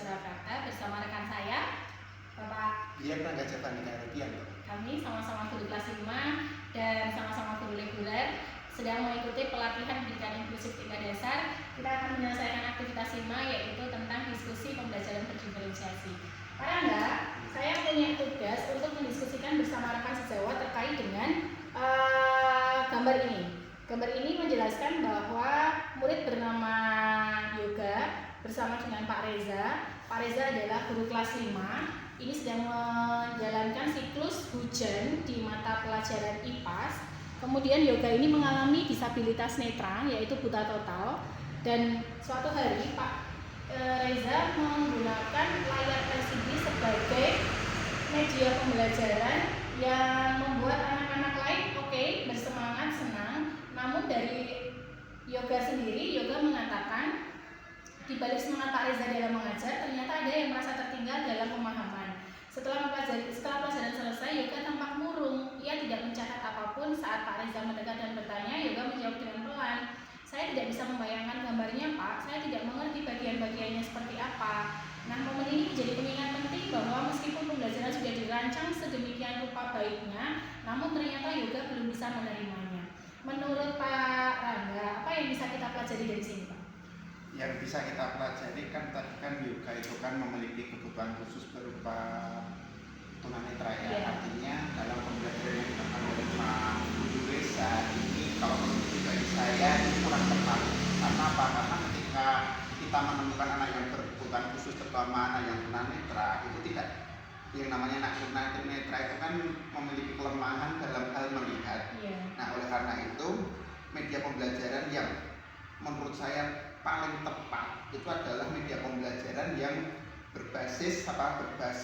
Surakarta bersama rekan saya, Bapak Prangga Javanika Rupian. Kami sama-sama guru kelas 5 dan sama-sama guru reguler sedang mengikuti pelatihan pendidikan inklusif tingkat dasar. Kita akan menyelesaikan aktivitas 5 yaitu tentang diskusi pembelajaran berdiferensiasi. Pak Rangga, saya punya tugas untuk mendiskusikan bersama rekan sejawat terkait dengan gambar ini. Gambar ini menjelaskan bahwa murid bernama Yoga bersama dengan Pak Reza. Pak Reza adalah guru kelas 5. Ini sedang menjalankan siklus hujan di mata pelajaran IPAS. Kemudian Yoga ini mengalami disabilitas netra, yaitu buta total. Dan suatu hari Pak Reza menggunakan layar LCD sebagai media pembelajaran yang membuat anak-anak lain bersemangat, senang. Namun dari Yoga sendiri, Yoga mengatakan di balik semangat Pak Reza dalam mengajar, ternyata ada yang merasa tertinggal dalam pemahaman. Setelah pelajaran selesai, Yoga tampak murung. Ia tidak mencatat apapun. Saat Pak Reza mendekat dan bertanya, Yoga menjawab dengan pelan. Saya tidak bisa membayangkan gambarnya, Pak. Saya tidak mengerti bagian-bagiannya seperti apa. Nah, momen ini menjadi pengingat penting bahwa meskipun pembelajaran sudah dirancang sedemikian rupa baiknya, namun ternyata Yoga belum bisa menerimanya. Menurut Pak Rangga, apa yang bisa kita pelajari dari sini, Pak? Yang bisa kita pelajari kan tadi kan Yoga itu kan memiliki kebutuhan khusus berupa tunanetra ya. Yeah. Artinya dalam pembelajaran yang dilakukan oleh Pak Reza ini kalau menurut pribadi saya ini kurang tepat. Karena apa? Karena ketika kita menemukan anak yang berkebutuhan khusus terutama anak yang tunanetra itu tidak, yang namanya anak tunanetra itu kan memiliki kelemahan dalam hal melihat. Yeah. Nah, oleh karena itu media pembelajaran yang menurut saya paling tepat itu adalah media pembelajaran yang berbasis benda-benda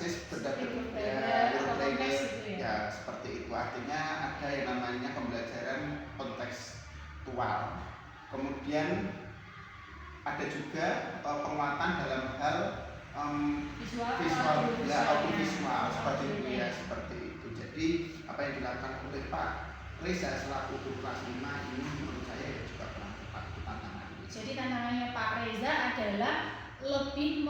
ya seperti itu. Artinya ada yang namanya pembelajaran kontekstual. Kemudian ada juga penguatan dalam hal visual ya, audiovisual seperti itu ya, seperti itu. Jadi apa yang dilakukan oleh Pak Reza selaku guru kelas 5 ini menurut saya juga kurang tepat tantangan. Jadi tantangannya Pak Reza adalah lebih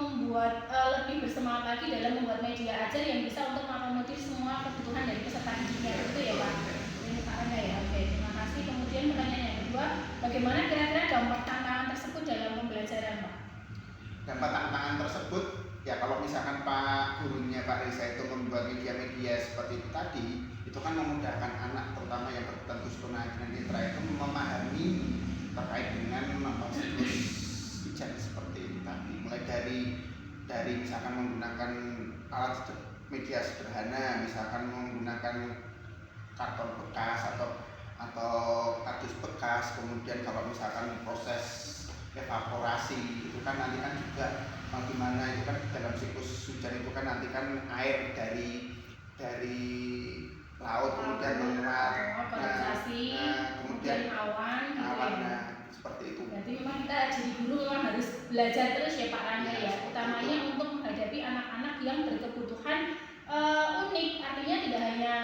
bersemangat lagi dalam membuat media ajar yang bisa untuk mengakomodir semua kebutuhan dari peserta didiknya, itu ya Pak. Ini Pak Rangga ya. Oke, terima kasih. Kemudian pertanyaan yang kedua, bagaimana kira-kira dampak tantangan tersebut dalam pembelajaran, Pak? Dampak tantangan tersebut ya kalau misalkan Pak gurunya Pak Reza itu membuat media-media seperti itu tadi, itu kan memudahkan anak terutama yang berkebutuhan khusus tunanetra itu memahami terkait dengan siklus hujan seperti itu tadi. Mulai dari misalkan menggunakan alat media sederhana, misalkan menggunakan karton bekas atau kardus bekas. Kemudian kalau misalkan proses evaporasi itu kan nanti kan juga bagaimana itu kan dalam siklus hujan itu kan nanti kan air dari laut kemudian menguap, kemudian awan seperti itu. Berarti memang kita jadi guru memang harus belajar terus ya Pak Rangga ya, utamanya untuk menghadapi anak-anak yang berkebutuhan unik. Artinya tidak hanya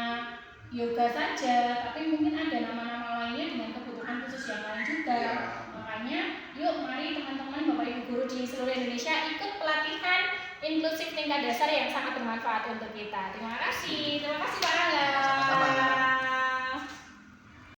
yoga saja, tapi mungkin ada nama-nama lainnya dengan kebutuhan khusus yang lain juga. Ya. Makanya yuk mari teman-teman Bapak Ibu guru di seluruh Indonesia ikut pelatihan inklusif tingkat dasar yang sangat bermanfaat untuk kita. Terima kasih Pak Rangga. Sama-sama.